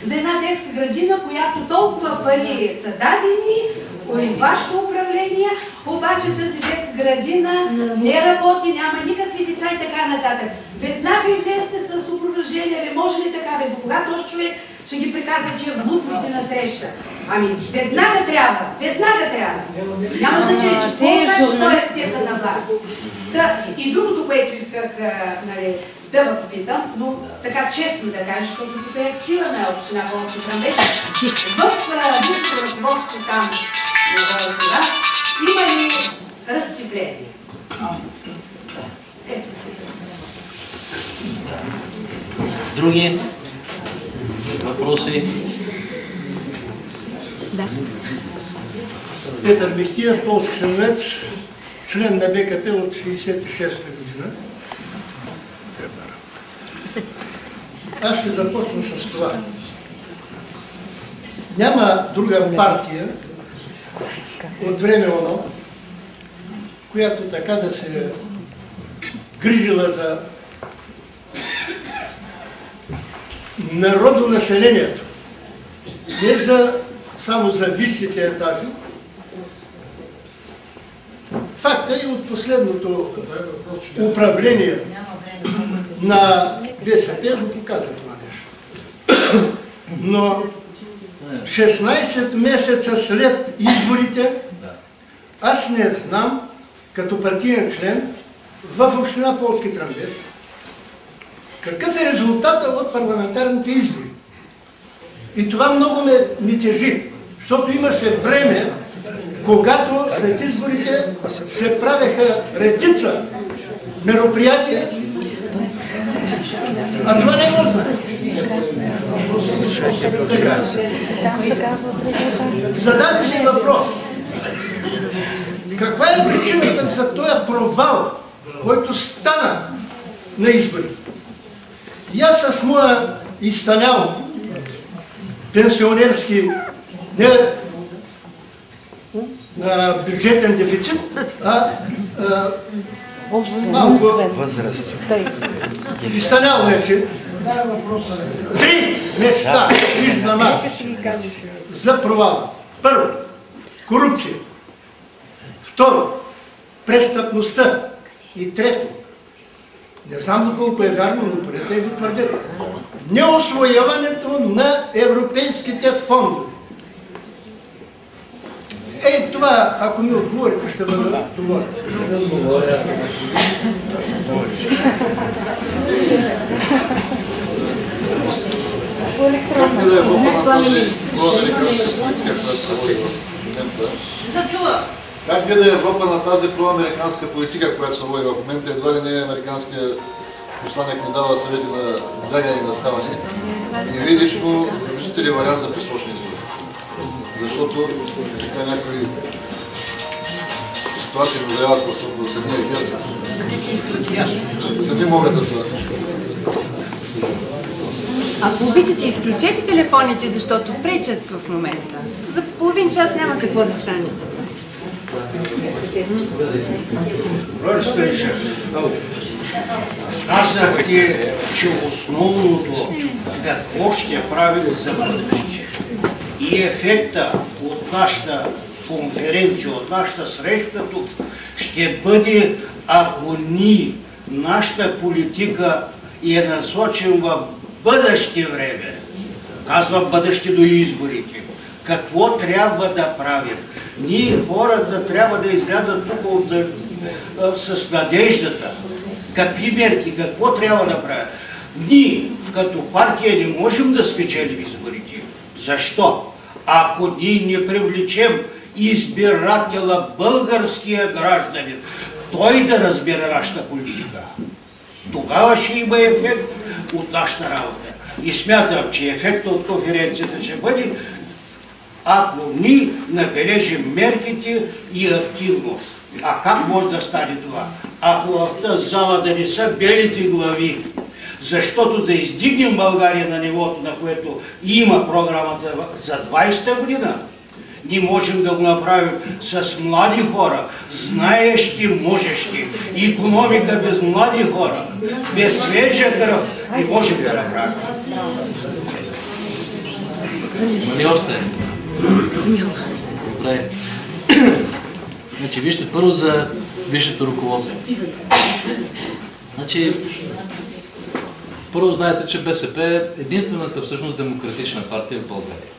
за една детска градина, която толкова пари са дадени от вашето управление, обаче тази детска градина не работи, няма никакви деца и така нататък. Веднага излезте с опровержение, може ли така, бе, когато този човек ще ги приказва тия глупости на среща. Ами, веднага трябва, веднага трябва. Няма значение, че по-значи те са на власт. И другото, което исках да ме попитам, но така честно да кажа, защото тук е актива на община Полски Крамбеж, в висшето ръководство там има ли разцепление? Други въпроси? Да. Петър Бехтиев, полски самец, член на БКП от 1966 година. Аз ще започна с това. Няма друга партия от време оно, която така да се грижила за народонаселението. Не само за висшите етажи. Факта и от последното управление на БСП го показва това нещо. Но 16 месеца след изборите, аз не знам, като партиен член, в община Полски Тръмбеш, какъв е резултата от парламентарните избори. И това много ми тежи, защото имаше време, когато след изборите се правеха редица мероприятия, а това не го знае. Зададе си въпрос. Каква е причината за този провал, който стана на изборите? И аз с моя изтънял пенсионерски не бюджетен дефицит, малко възраст. изтънял вече. Три неща виждам аз за провал. Първо, корупция. Второ, престъпността. И трето, не знам доколко е вярно, но поне те го твърдят, неусвояването на европейските фондове. Ей, това, ако ми отговорите, ще бъда доволен. Как гледа Европа на тази проамериканска политика, която се води в момента? Едва ли не американският посланник не дава съвети на лягане и на ставане. И вие лично виждате ли вариант за пресрочни избори? Защото така някои ситуации назряват в самия ГЕРБ. Сами могат да са. Ако обичате, изключете телефоните, защото пречат в момента. За половин час няма какво да стане. Казахте, че основното какво ще правим за бъдеще. И ефекта от нашата конференция, от нашата среща тук ще бъде, ако нашата политика е насочена в бъдеще време, казвам бъдеще до изборите, какво трябва да правим? Ние хората трябва да излязат тук с надеждата. Какви мерки, какво трябва да правим? Ние като партия не можем да спечелим изборите. Защо? Ако ние не привлечем избиратела, българския гражданин, той да разбере нашата политика, тогава ще има ефект от нашата работа. И смятам, че ефектът от конференцията ще бъде, ако ние набележим мерките и активно. А как може да стане това? Ако в тази зала да не са белите глави, защото да издигнем България на нивото, на което има програмата за 20-та година, ние можем да го направим с млади хора, знаещи, можещи. Икономика без млади хора, без свежа кръв, не можем да направим. Има ли още? Добре. Значи, вижте първо за висшето ръководство. Значи, първо знаете, че БСП е единствената всъщност демократична партия в България.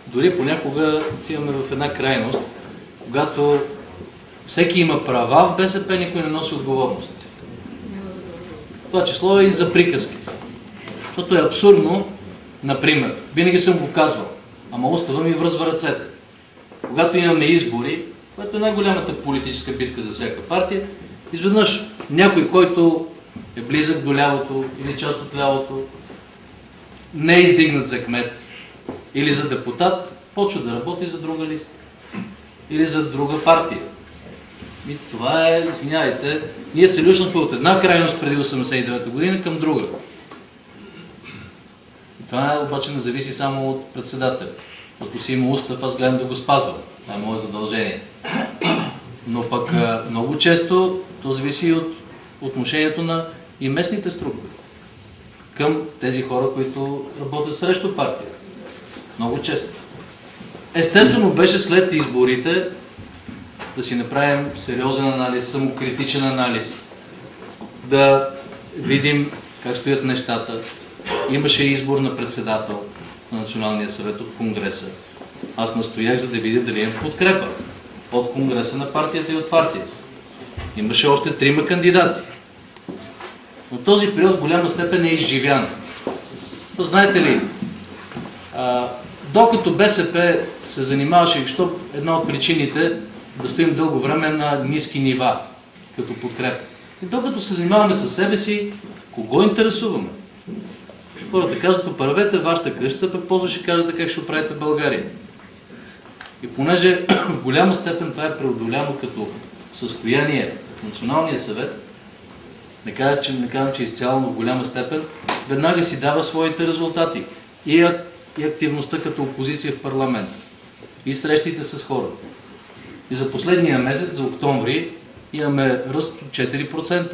Дори понякога отиваме в една крайност, когато всеки има права, в БСП никой не носи отговорност. Това число е и за приказки. Защото е абсурдно, например, винаги съм го казвал, ама устава ми връзва ръцете. Когато имаме избори, което е най-голямата политическа битка за всяка партия, изведнъж някой, който е близък до лявото или част от лявото, не е издигнат за кмет или за депутат, почва да работи за друга листа или за друга партия. И това е, извиняйте, ние се люшнахме от една крайност преди 1989 година към друга. Това обаче не зависи само от председателя. Ако си има устав, аз гледам да го спазвам. Това е мое задължение. Но пък много често то зависи от отношението на и местните структури към тези хора, които работят срещу партия. Много често. Естествено беше след изборите да си направим сериозен анализ, самокритичен анализ, да видим как стоят нещата. Имаше избор на председател. на Националния съвет от Конгреса. Аз настоях, за да видя дали имам подкрепа от Конгреса на партията и от партията. Имаше още 3 кандидати. Но този период в голяма степен е изживян. Но знаете ли, докато БСП се занимаваше, защото една от причините да стоим дълго време на ниски нива като подкрепа. И докато се занимаваме със себе си, кого интересуваме? Хората казват, оправете вашата къща, пък после ще кажете как ще оправите България. И понеже в голяма степен това е преодоляно като състояние в Националния съвет, не казвам, че изцяло, но в голяма степен, веднага си дава своите резултати. И активността като опозиция в парламент. И срещите с хората. И за последния месец, за октомври, имаме ръст от 4%.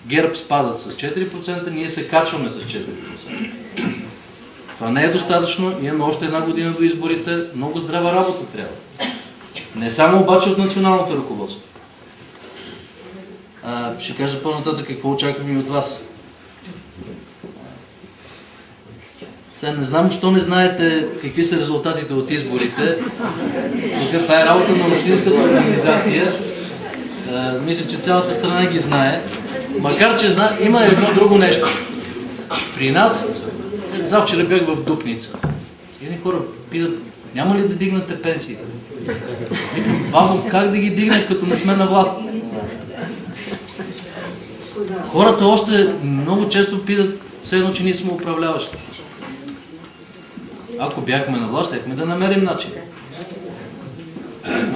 ГЕРБ спадат с 4%, ние се качваме с 4%. Това не е достатъчно, имаме още 1 година до изборите, много здрава работа трябва. Не само обаче от националното ръководство. Ще кажа по-нататък какво очакваме и от вас. Сега не знам, защо не знаете какви са резултатите от изборите. Това е работа на общинската организация. Мисля, че цялата страна ги знае. Макар, че има едно друго нещо. При нас, завчера бях в Дупница. Едни хора питат, няма ли да дигнете пенсиите? Викам, бабо, как да ги дигнем, като не сме на власт? Хората още много често питат, все едно, че ние сме управляващи. Ако бяхме на власт, щехме да намерим начин.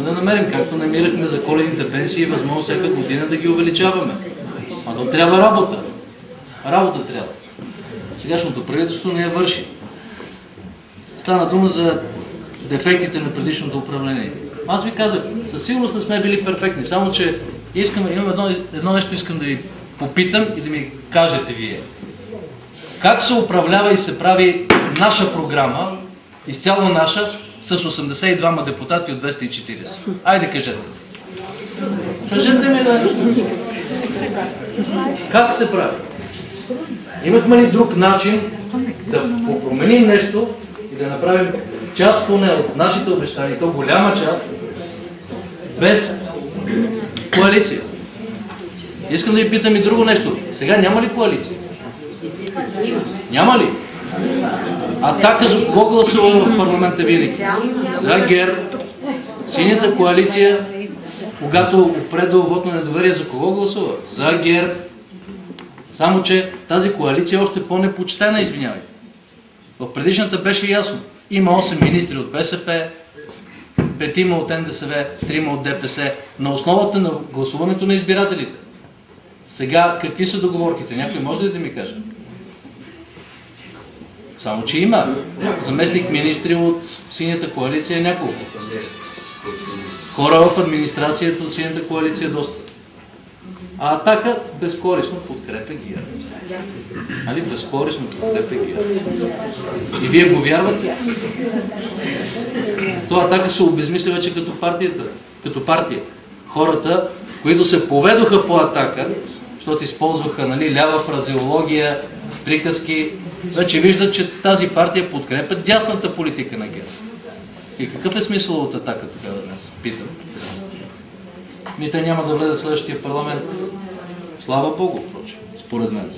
Да намерим, както намирахме за коледните пенсии, възможно всяка година да ги увеличаваме. А то трябва работа. Работа трябва. Сегашното правителство не я върши. Стана дума за дефектите на предишното управление. Аз ви казах, със сигурност не сме били перфектни, само че имам едно нещо искам да ви попитам и да ми кажете вие. Как се управлява и се прави наша програма, изцяло наша, с 82 депутати от 240? Айде, кажете. Кажете ми, да. Как се прави? Имахме ли друг начин да променим нещо и да направим част поне от нашите обещания, то голяма част, без коалиция? Искам да ви питам и друго нещо. Сега няма ли коалиция? Няма ли? Атака за кого гласува в парламента винаги? За ГЕРБ. Синята коалиция, когато опре до вот на недоверие, за кого гласува? За ГЕРБ. Само че тази коалиция е още по-непочтена, извинявайте. В предишната беше ясно. Има 8 министри от БСП, 5 от НДСВ, 3 от ДПС, на основата на гласуването на избирателите. Сега, какви са договорките? Някой може ли да ми каже? Само, че има заместник министри от Синята коалиция няколко. Хора в администрацията от Синята коалиция доста. А Атака безкорисно подкрепя ГЕРБ. Нали? Безкорисно подкрепя ГЕРБ. И вие го вярвате? То Атака се обезмисля вече като партия. Хората, които се поведоха по Атака, защото използваха, нали, лява фразеология, приказки, вече виждат, че тази партия подкрепя дясната политика на ГЕРБ. И какъв е смисъл от Атака тогава днес? Питам. Те няма да влезат в следващия парламент. Слава Богу, впрочем, според мен.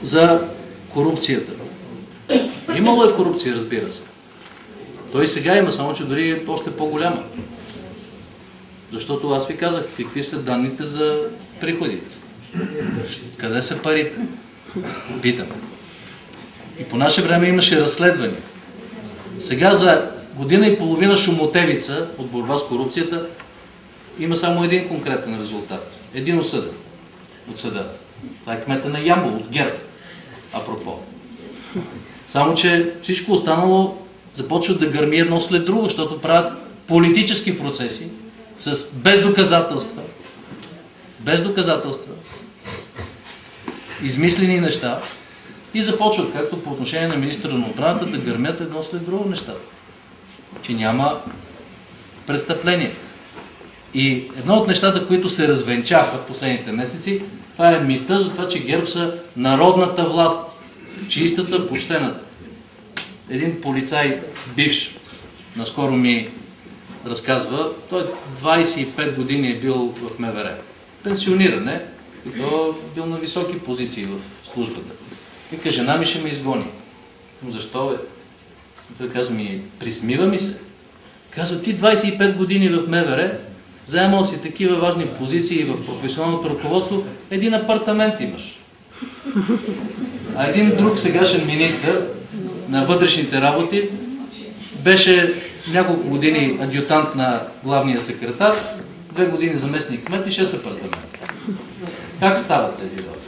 За корупцията. Имало е корупция, разбира се. Той сега има, само че дори е още по-голяма. Защото аз ви казах какви са данните за приходите. Къде са парите? Питам. И по наше време имаше разследвания. Сега за година и половина шумотевица от борба с корупцията има само един конкретен резултат. Един осъден от съда. Това е кмета на Ямбол от ГЕРБ. Апропо. Само че всичко останало започва да гърми едно след друго, защото правят политически процеси без доказателства. Без доказателства. Измислени неща. И започват, както по отношение на министъра на отбраната, да гърмят едно след друго неща. Че няма престъпление. И едно от нещата, които се развенчаха в последните месеци, това е мита за това, че ГЕРБ са народната власт. Чистата, почтената. един полицай, бивш, наскоро ми разказва, той 25 години е бил в МВР. Пенсиониран е, и той бил на високи позиции в службата. Вика, жена ми ще ме изгони. Но защо, бе? Той казва ми, присмива ми се. Казва, ти 25 години в МВР, заемал си такива важни позиции в професионалното ръководство, един апартамент имаш. А един друг сегашен министър на вътрешните работи беше няколко години адютант на главния секретар, 2 години заместник кмет и 6 апартамента. Как стават тези работи?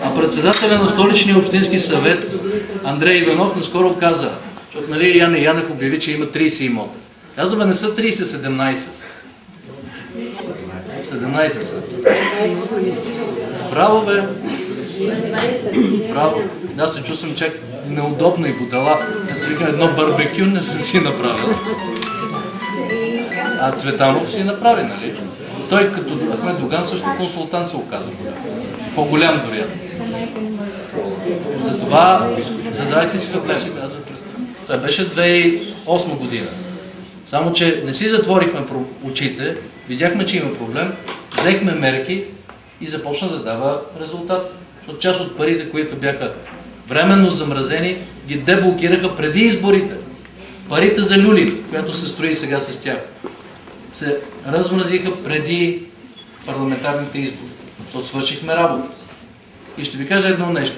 А председателя на Столичния общински съвет Андрей Иванов наскоро каза, защото нали Яне Янев обяви, че има 30 имота. Казва, не са 30, 17 са. 17 са. Браво, бе! Браво! Да, се чувствам чак неудобно и будала. Да се викам, едно барбекю не съм си направил. А Цветанов си направи, нали? Той като Ахмед Доган също консултант се оказва. По-голям дори. Затова задавайте си въпросите, аз за представям. Това беше 2008 година. Само, че не си затворихме очите, видяхме, че има проблем, взехме мерки и започна да дава резултат. Защото част от парите, които бяха временно замразени, ги деблокираха преди изборите. Парите за Люлин, която се строи сега с тях, се размразиха преди парламентарните избори. Защото свършихме работа. И ще ви кажа едно нещо.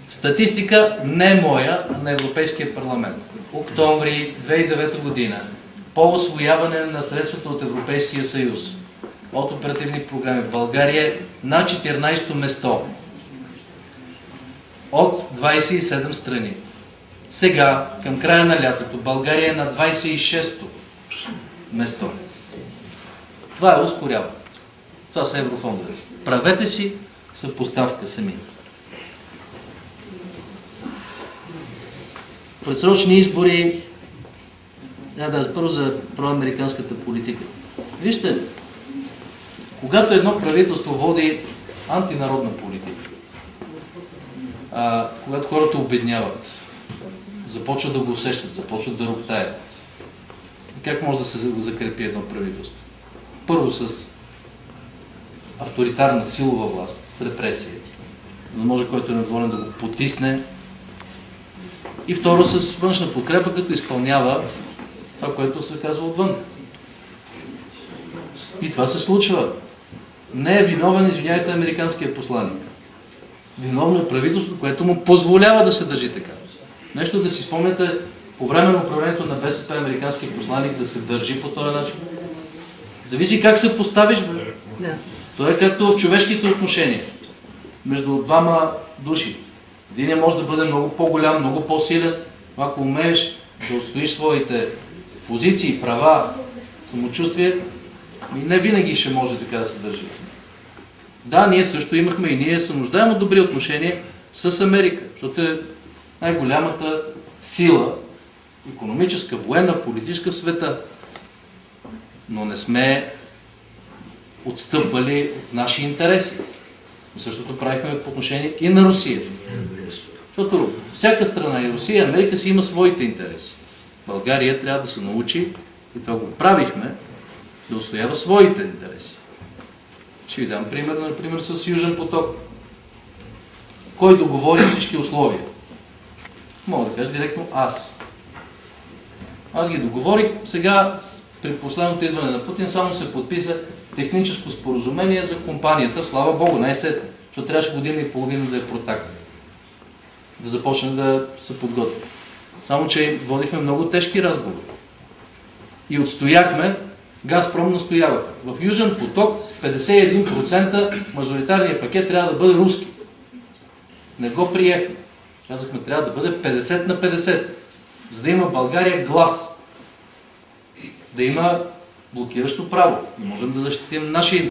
Статистика не е моя, а на Европейския парламент. Октомври 2009 година по усвояване на средствата от Европейския съюз от оперативни програми в България е на 14-то место от 27 страни. Сега, към края на лятото, България е на 26-то место. Това е ускоряване. Това са еврофондове. Правете си съпоставка сами. Предсрочни избори, първо за проамериканската политика. Вижте, когато едно правителство води антинародна политика, когато хората обедняват, започват да го усещат, започват да роптаят, как може да се закрепи едно правителство? Първо с авторитарна силова власт, с репресия, за да може който е недоволен да го потисне, и второ с външна подкрепа, като изпълнява това, което се казва отвън. И това се случва. Не е виновен, извиняйте, американския посланик. Виновно е правителството, което му позволява да се държи така. Нещо да си спомняте, по време на управлението на БСП американския посланик да се държи по този начин. Зависи как се поставиш. Да. То е както в човешките отношения. Между двама души. Един може да бъде много по-голям, много по-силен, но ако умееш да отстоиш своите позиции, права, самочувствие, не винаги ще може така да се държи. Да, ние също имахме и ние се нуждаем от добри отношения с Америка, защото е най-голямата сила, икономическа, военна, политическа в света. Но не сме отстъпвали в наши интереси. Същото правихме по отношение и на Русия. Защото всяка страна, и Русия, и Америка си има своите интереси. България трябва да се научи, и това го правихме, да отстоява своите интереси. Ще ви дам пример, например, с Южен поток. Кой договори всички условия? Мога да кажа директно аз. Аз ги договорих. Сега, при последното идване на Путин, само се подписа техническо споразумение за компанията. Слава Богу, най-сетне. Защото трябваше година и половина да е протак. Да започне да се подготви. Само, че водихме много тежки разговори. И отстояхме, Газпром настояваха. В Южен поток 51% мажоритарния пакет трябва да бъде руски. Не го приехме. Казахме, трябва да бъде 50 на 50. За да има България глас. Да има блокиращо право. Не можем да защитим нашия